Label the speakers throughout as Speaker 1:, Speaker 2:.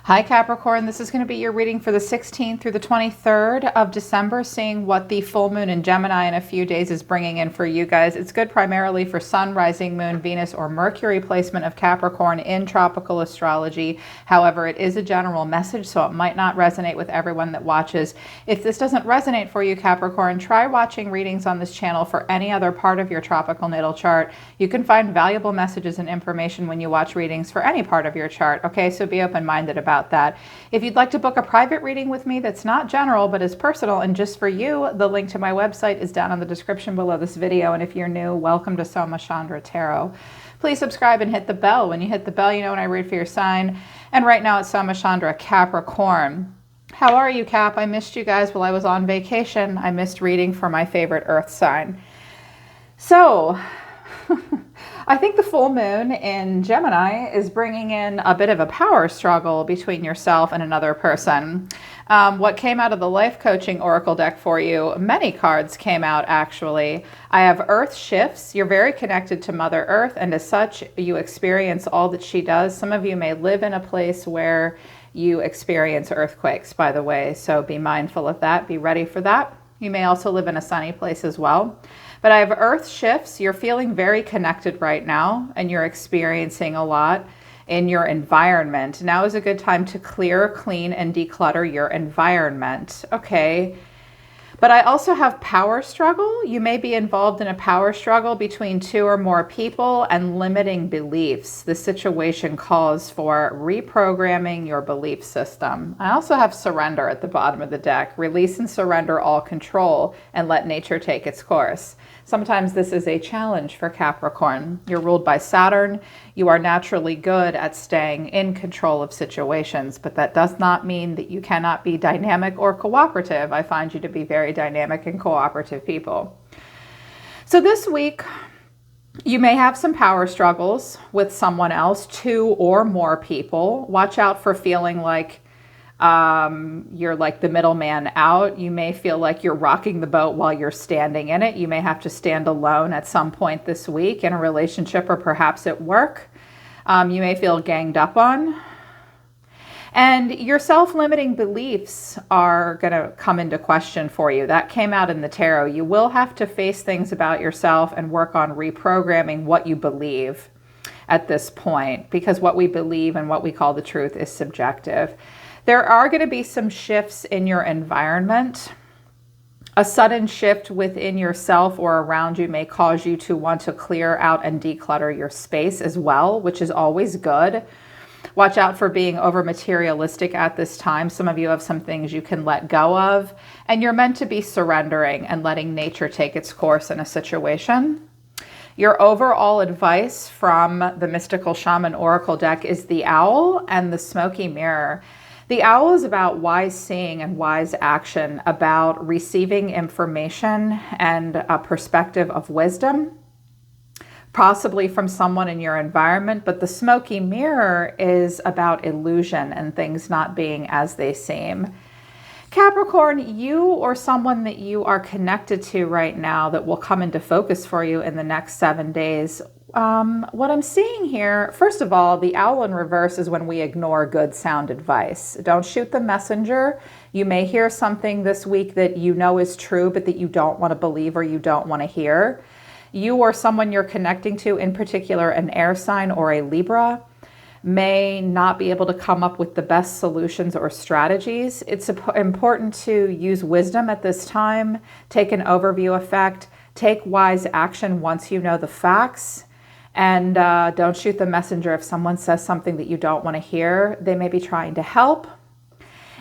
Speaker 1: Hi Capricorn, this is going to be your reading for the 16th through the 23rd of December, seeing what the full moon in Gemini in a few days is bringing in for you guys. It's good primarily for Sun, Rising Moon, Venus, or Mercury placement of Capricorn in tropical astrology. However, it is a general message, so it might not resonate with everyone that watches. If this doesn't resonate for you, Capricorn, try watching readings on this channel for any other part of your tropical natal chart. You can find valuable messages and information when you watch readings for any part of your chart, okay? So be open-minded about that. If you'd like to book a private reading with me that's not general but is personal and just for you, the link to my website is down in the description below this video. And if you're new, welcome to Soma Chandra Tarot. Please subscribe and hit the bell. When you hit the bell, you know when I read for your sign. And right now it's Soma Chandra Capricorn. How are you, Cap? I missed you guys while I was on vacation. I missed reading for my favorite earth sign. So I think the full moon in Gemini is bringing in a bit of a power struggle between yourself and another person. What came out of the life coaching oracle deck for you, many cards came out actually. I have earth shifts. You're very connected to Mother Earth, and as such, you experience all that she does. Some of you may live in a place where you experience earthquakes, by the way, so be mindful of that. Be ready for that. You may also live in a sunny place as well. But I have earth shifts. You're feeling very connected right now, and you're experiencing a lot in your environment. Now is a good time to clear, clean, and declutter your environment. Okay. But I also have power struggle. You may be involved in a power struggle between two or more people and limiting beliefs. The situation calls for reprogramming your belief system. I also have surrender at the bottom of the deck. Release and surrender all control and let nature take its course. Sometimes this is a challenge for Capricorn. You're ruled by Saturn. You are naturally good at staying in control of situations, but that does not mean that you cannot be dynamic or cooperative. I find you to be very dynamic and cooperative people. So this week, you may have some power struggles with someone else, two or more people. Watch out for feeling like you're like the middleman out. You may feel like you're rocking the boat while you're standing in it. You may have to stand alone at some point this week in a relationship or perhaps at work. You may feel ganged up on. And your self-limiting beliefs are going to come into question for you. That came out in the tarot. You will have to face things about yourself and work on reprogramming what you believe at this point, because what we believe and what we call the truth is subjective. There are going to be some shifts in your environment. A sudden shift within yourself or around you may cause you to want to clear out and declutter your space as well, which is always good. Watch out for being over materialistic at this time. Some of you have some things you can let go of, and you're meant to be surrendering and letting nature take its course in a situation. Your overall advice from the Mystical Shaman Oracle deck is the Owl and the Smoky Mirror. The Owl is about wise seeing and wise action, about receiving information and a perspective of wisdom, possibly from someone in your environment. But the Smoky Mirror is about illusion and things not being as they seem. Capricorn, you or someone that you are connected to right now that will come into focus for you in the next 7 days. What I'm seeing here, first of all, the Owl in reverse is when we ignore good sound advice. Don't shoot the messenger. You may hear something this week that you know is true, but that you don't want to believe or you don't want to hear. You or someone you're connecting to, in particular an air sign or a Libra, may not be able to come up with the best solutions or strategies. It's important to use wisdom at this time, take an overview effect, take wise action once you know the facts, and don't shoot the messenger. If someone says something that you don't want to hear, they may be trying to help.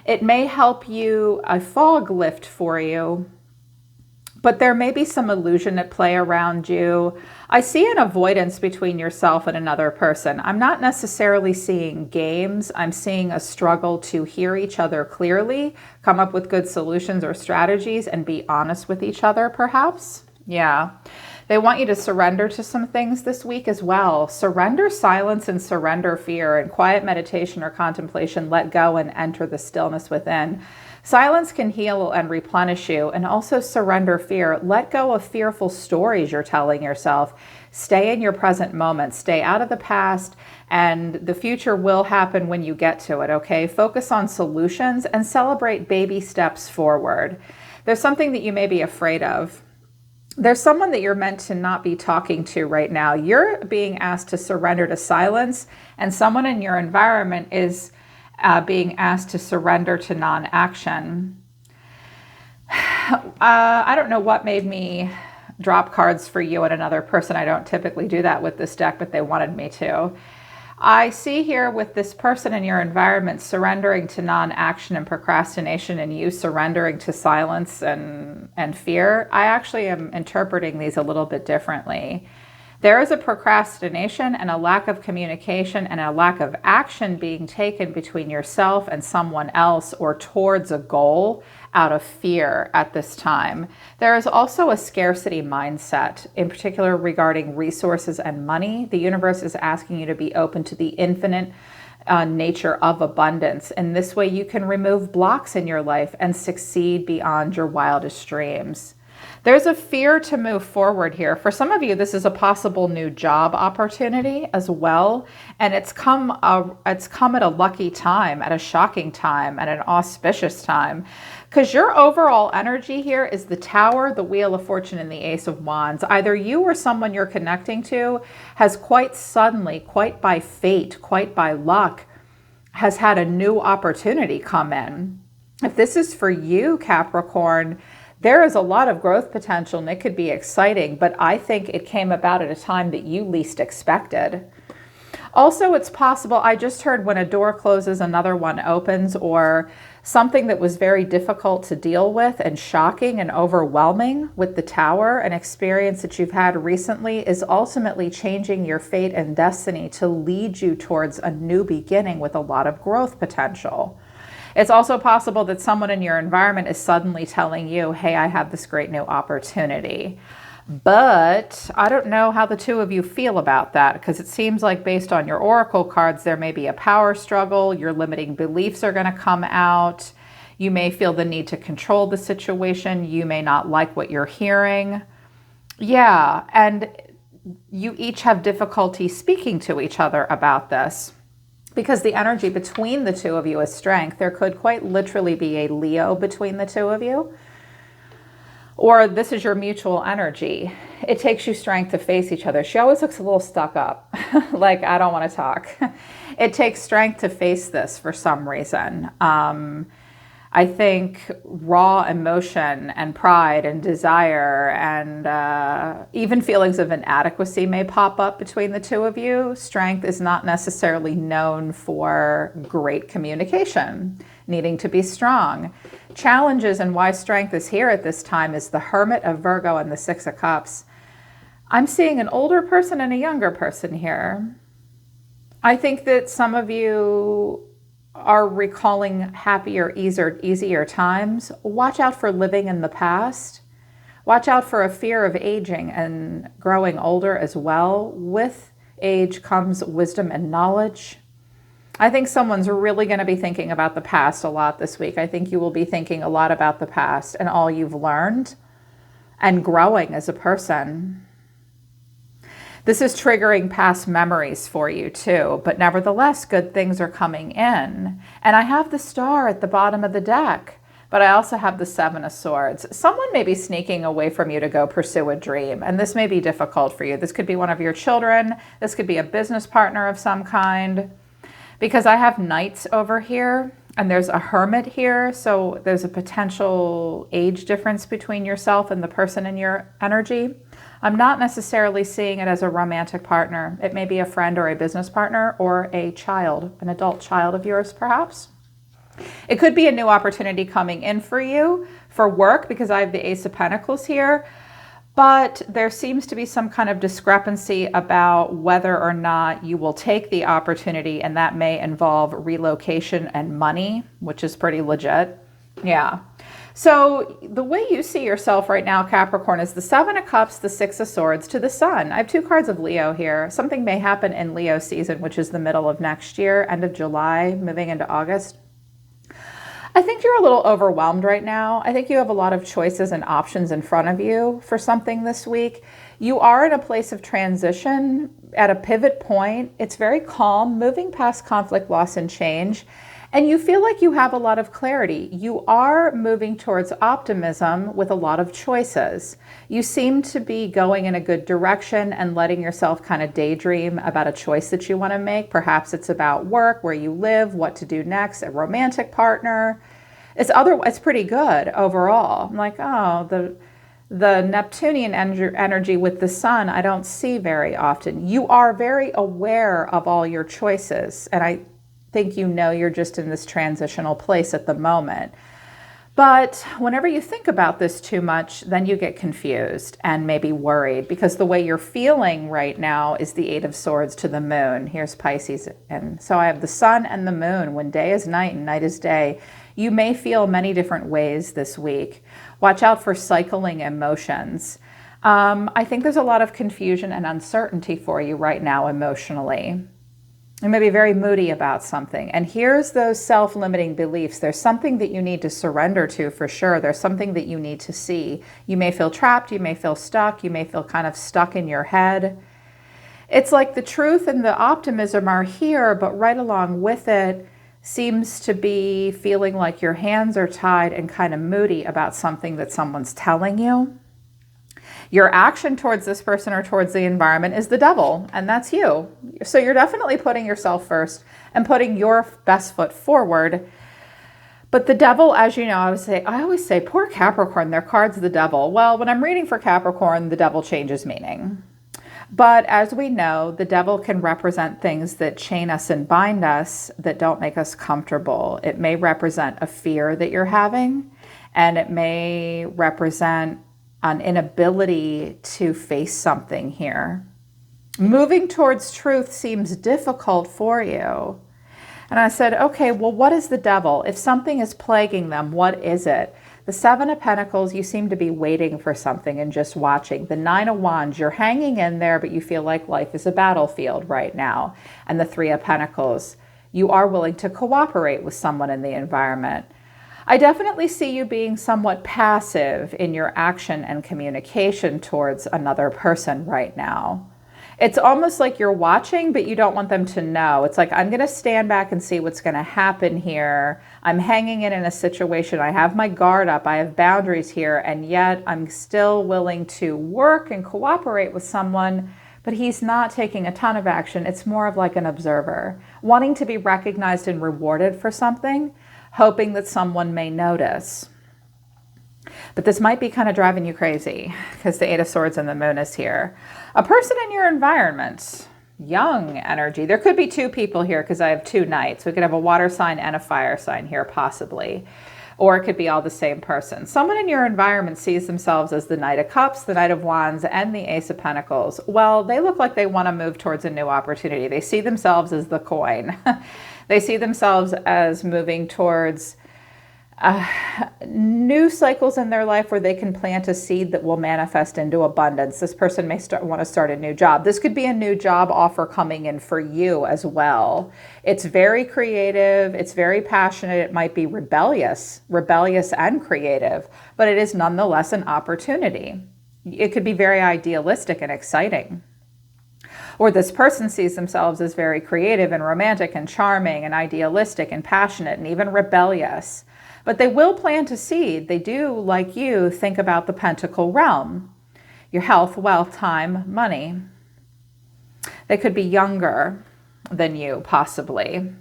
Speaker 1: It may help you, a fog lift for you, but there may be some illusion at play around you. I see an avoidance between yourself and another person. I'm not necessarily seeing games. I'm seeing a struggle to hear each other clearly, come up with good solutions or strategies, and be honest with each other, perhaps. Yeah. They want you to surrender to some things this week as well. Surrender silence and surrender fear. In quiet meditation or contemplation, let go and enter the stillness within. Silence can heal and replenish you, and also surrender fear. Let go of fearful stories you're telling yourself. Stay in your present moment. Stay out of the past, and the future will happen when you get to it, okay? Focus on solutions and celebrate baby steps forward. There's something that you may be afraid of. There's someone that you're meant to not be talking to right now. You're being asked to surrender to silence, and someone in your environment is being asked to surrender to non-action. I don't know what made me drop cards for you and another person. I don't typically do that with this deck, but they wanted me to. I see here with this person in your environment surrendering to non-action and procrastination, and you surrendering to silence and fear. I actually am interpreting these a little bit differently. There is a procrastination and a lack of communication and a lack of action being taken between yourself and someone else or towards a goal out of fear at this time. There is also a scarcity mindset, in particular regarding resources and money. The universe is asking you to be open to the infinite nature of abundance. And this way you can remove blocks in your life and succeed beyond your wildest dreams. There's a fear to move forward here. For some of you, this is a possible new job opportunity as well. And it's come at a lucky time, at a shocking time, at an auspicious time. Because your overall energy here is the Tower, the Wheel of Fortune, and the Ace of Wands. Either you or someone you're connecting to has quite suddenly, quite by fate, quite by luck, has had a new opportunity come in. If this is for you, Capricorn, there is a lot of growth potential and it could be exciting, but I think it came about at a time that you least expected. Also, it's possible, I just heard when a door closes, another one opens, or something that was very difficult to deal with and shocking and overwhelming with the Tower, an experience that you've had recently, is ultimately changing your fate and destiny to lead you towards a new beginning with a lot of growth potential. It's also possible that someone in your environment is suddenly telling you, hey, I have this great new opportunity. But I don't know how the two of you feel about that, because it seems like based on your oracle cards, there may be a power struggle. Your limiting beliefs are going to come out. You may feel the need to control the situation. You may not like what you're hearing. Yeah, and you each have difficulty speaking to each other about this. Because the energy between the two of you is strength. There could quite literally be a Leo between the two of you. Or this is your mutual energy. It takes you strength to face each other. She always looks a little stuck up, like I don't want to talk. It takes strength to face this for some reason. I think raw emotion and pride and desire and even feelings of inadequacy may pop up between the two of you. Strength is not necessarily known for great communication, needing to be strong. Challenges and why strength is here at this time is the Hermit of Virgo and the Six of Cups. I'm seeing an older person and a younger person here. I think that some of you are recalling happier, easier times. Watch out for living in the past. Watch out for a fear of aging and growing older as well. With age comes wisdom and knowledge. I think someone's really going to be thinking about the past a lot this week. I think you will be thinking a lot about the past and all you've learned and growing as a person. This is triggering past memories for you too, but nevertheless, good things are coming in. And I have the Star at the bottom of the deck, but I also have the Seven of Swords. Someone may be sneaking away from you to go pursue a dream, and this may be difficult for you. This could be one of your children. This could be a business partner of some kind, because I have Knights over here and there's a Hermit here. So there's a potential age difference between yourself and the person in your energy. I'm not necessarily seeing it as a romantic partner. It may be a friend or a business partner or a child, an adult child of yours, perhaps. It could be a new opportunity coming in for you for work, because I have the Ace of Pentacles here. But there seems to be some kind of discrepancy about whether or not you will take the opportunity, and that may involve relocation and money, which is pretty legit. Yeah. So the way you see yourself right now, Capricorn, is the Seven of Cups, the Six of Swords to the Sun. I have two cards of Leo here. Something may happen in Leo season, which is the middle of next year, end of July, moving into August. I think you're a little overwhelmed right now. I think you have a lot of choices and options in front of you for something this week. You are in a place of transition at a pivot point. It's very calm, moving past conflict, loss, and change. And you feel like you have a lot of clarity. You are moving towards optimism with a lot of choices. You seem to be going in a good direction and letting yourself kind of daydream about a choice that you want to make. Perhaps it's about work, where you live, what to do next, a romantic partner. It's pretty good overall. I'm like, oh, the Neptunian energy with the sun, I don't see very often. You are very aware of all your choices. And I think you're just in this transitional place at the moment. But whenever you think about this too much, then you get confused and maybe worried, because the way you're feeling right now is the Eight of Swords to the moon. Here's Pisces. And so I have the sun and the moon. When day is night and night is day, you may feel many different ways this week. Watch out for cycling emotions. I think there's a lot of confusion and uncertainty for you right now emotionally. You may be very moody about something. And here's those self-limiting beliefs. There's something that you need to surrender to for sure. There's something that you need to see. You may feel trapped. You may feel stuck. You may feel kind of stuck in your head. It's like the truth and the optimism are here, but right along with it seems to be feeling like your hands are tied and kind of moody about something that someone's telling you. Your action towards this person or towards the environment is the devil, and that's you. So you're definitely putting yourself first and putting your best foot forward. But the devil, as you know, I always say, poor Capricorn, their card's the devil. Well, when I'm reading for Capricorn, the devil changes meaning. But as we know, the devil can represent things that chain us and bind us, that don't make us comfortable. It may represent a fear that you're having, and it may represent an inability to face something here. Moving towards truth seems difficult for you. And I said, okay, well, what is the devil? If something is plaguing them, what is it? The Seven of Pentacles, you seem to be waiting for something and just watching. The Nine of Wands, you're hanging in there, but you feel like life is a battlefield right now. And the Three of Pentacles, you are willing to cooperate with someone in the environment. I definitely see you being somewhat passive in your action and communication towards another person right now. It's almost like you're watching, but you don't want them to know. It's like, I'm going to stand back and see what's going to happen here. I'm hanging in a situation. I have my guard up. I have boundaries here, and yet I'm still willing to work and cooperate with someone, but he's not taking a ton of action. It's more of like an observer, wanting to be recognized and rewarded for something, hoping that someone may notice. But this might be kind of driving you crazy because the Eight of Swords and the Moon is here. A person in your environment, young energy. There could be two people here because I have two knights. We could have a water sign and a fire sign here possibly. Or it could be all the same person. Someone in your environment sees themselves as the Knight of Cups, the Knight of Wands, and the Ace of Pentacles. Well, they look like they want to move towards a new opportunity. They see themselves as the coin. They see themselves as moving towards new cycles in their life where they can plant a seed that will manifest into abundance. This person may want to start a new job. This could be a new job offer coming in for you as well. It's very creative. It's very passionate. It might be rebellious and creative, but it is nonetheless an opportunity. It could be very idealistic and exciting. Or this person sees themselves as very creative and romantic and charming and idealistic and passionate and even rebellious. But they will plant a seed. They do, like you, think about the pentacle realm. Your health, wealth, time, money. They could be younger than you, possibly.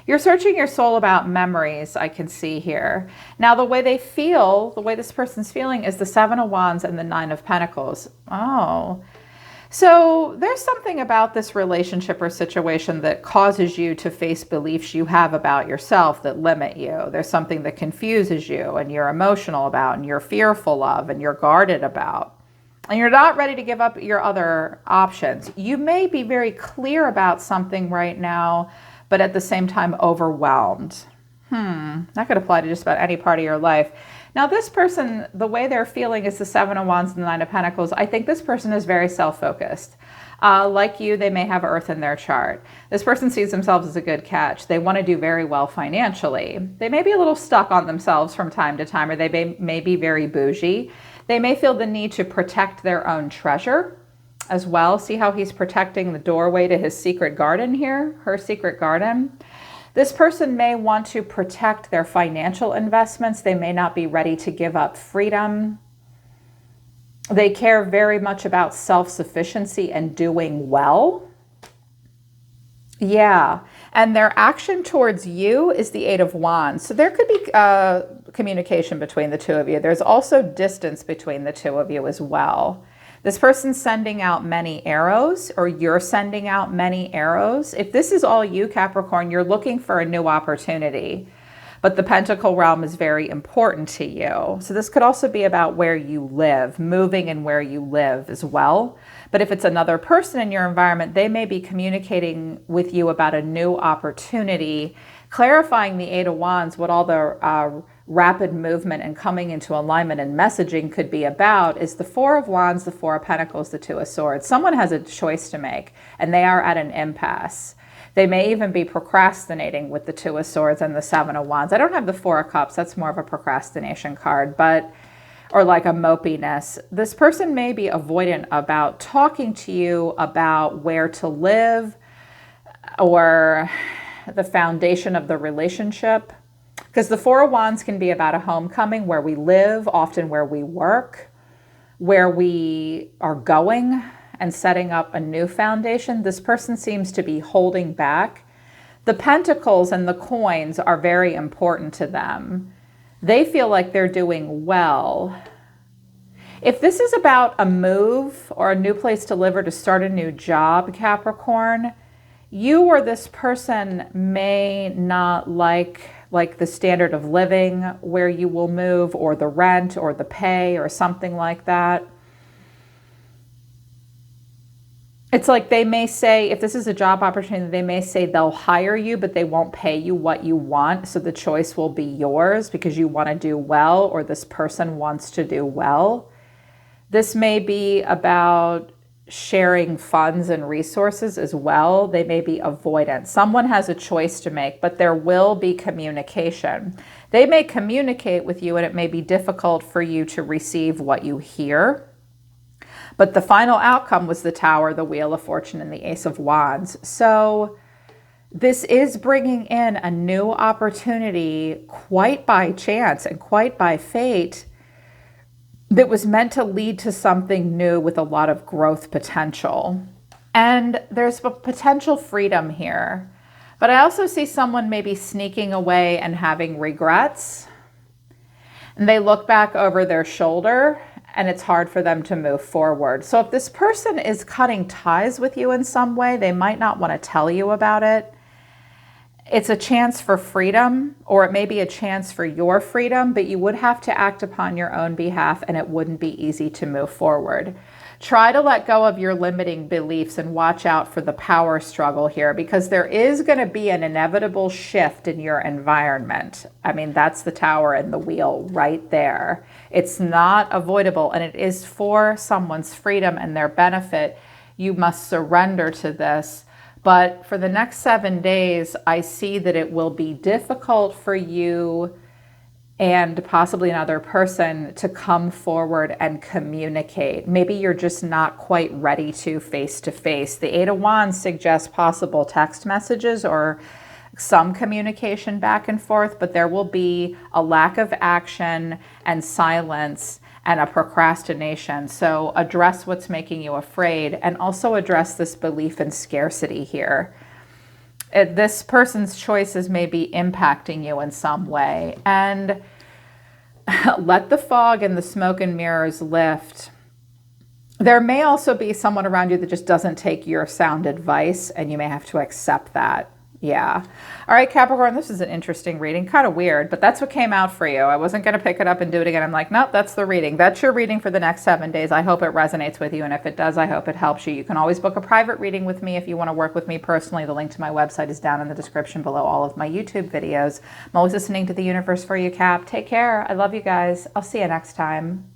Speaker 1: You're searching your soul about memories, I can see here. Now, the way they feel, the way this person's feeling is the Seven of Wands and the Nine of Pentacles. Oh, so there's something about this relationship or situation that causes you to face beliefs you have about yourself that limit you. There's something that confuses you and you're emotional about and you're fearful of and you're guarded about. And you're not ready to give up your other options. You may be very clear about something right now, but at the same time overwhelmed. That could apply to just about any part of your life. Now, this person, the way they're feeling is the Seven of Wands and the Nine of Pentacles. I think this person is very self-focused. Like you, they may have Earth in their chart. This person sees themselves as a good catch. They want to do very well financially. They may be a little stuck on themselves from time to time, or they may be very bougie. They may feel the need to protect their own treasure as well. See how he's protecting the doorway to his secret garden here, her secret garden. This person may want to protect their financial investments. They may not be ready to give up freedom. They care very much about self-sufficiency and doing well. Yeah, and their action towards you is the Eight of Wands. So there could be communication between the two of you. There's also distance between the two of you as well. This person's sending out many arrows, or you're sending out many arrows. If this is all you, Capricorn, you're looking for a new opportunity. But the Pentacle realm is very important to you. So this could also be about where you live, moving and where you live as well. But if it's another person in your environment, they may be communicating with you about a new opportunity, clarifying the Eight of Wands, what all the rapid movement and coming into alignment and messaging could be about is the Four of Wands, the Four of Pentacles, the Two of Swords. Someone has a choice to make, and they are at an impasse. They may even be procrastinating with the Two of Swords and the Seven of Wands. I don't have the Four of Cups. That's more of a procrastination card, or like a mopiness. This person may be avoidant about talking to you about where to live or the foundation of the relationship. Because the Four of Wands can be about a homecoming, where we live, often where we work, where we are going, and setting up a new foundation. This person seems to be holding back. The pentacles and the coins are very important to them. They feel like they're doing well. If this is about a move or a new place to live or to start a new job, Capricorn, you or this person may not like the standard of living where you will move, or the rent or the pay or something like that. It's like they may say, if this is a job opportunity, they may say they'll hire you, but they won't pay you what you want. So the choice will be yours because you want to do well, or this person wants to do well. This may be about sharing funds and resources as well. They may be avoidant. Someone has a choice to make, but there will be communication. They may communicate with you, and it may be difficult for you to receive what you hear. But the final outcome was the Tower, the Wheel of Fortune, and the Ace of Wands. So this is bringing in a new opportunity quite by chance and quite by fate that was meant to lead to something new with a lot of growth potential. And there's a potential freedom here. But I also see someone maybe sneaking away and having regrets. And they look back over their shoulder, and it's hard for them to move forward. So if this person is cutting ties with you in some way, they might not want to tell you about it. It's a chance for freedom, or it may be a chance for your freedom, but you would have to act upon your own behalf, and it wouldn't be easy to move forward. Try to let go of your limiting beliefs and watch out for the power struggle here, because there is going to be an inevitable shift in your environment. I mean, that's the Tower and the Wheel right there. It's not avoidable, and it is for someone's freedom and their benefit. You must surrender to this. But for the next 7 days, I see that it will be difficult for you and possibly another person to come forward and communicate. Maybe you're just not quite ready to face. The Eight of Wands suggests possible text messages or some communication back and forth, but there will be a lack of action and silence and a procrastination. So address what's making you afraid, and also address this belief in scarcity here. This person's choices may be impacting you in some way. And let the fog and the smoke and mirrors lift. There may also be someone around you that just doesn't take your sound advice, and you may have to accept that. Yeah. All right, Capricorn, this is an interesting reading. Kind of weird, but that's what came out for you. I wasn't going to pick it up and do it again. I'm like, nope, that's the reading. That's your reading for the next 7 days. I hope it resonates with you. And if it does, I hope it helps you. You can always book a private reading with me if you want to work with me personally. The link to my website is down in the description below all of my YouTube videos. I'm always listening to the universe for you, Cap. Take care. I love you guys. I'll see you next time.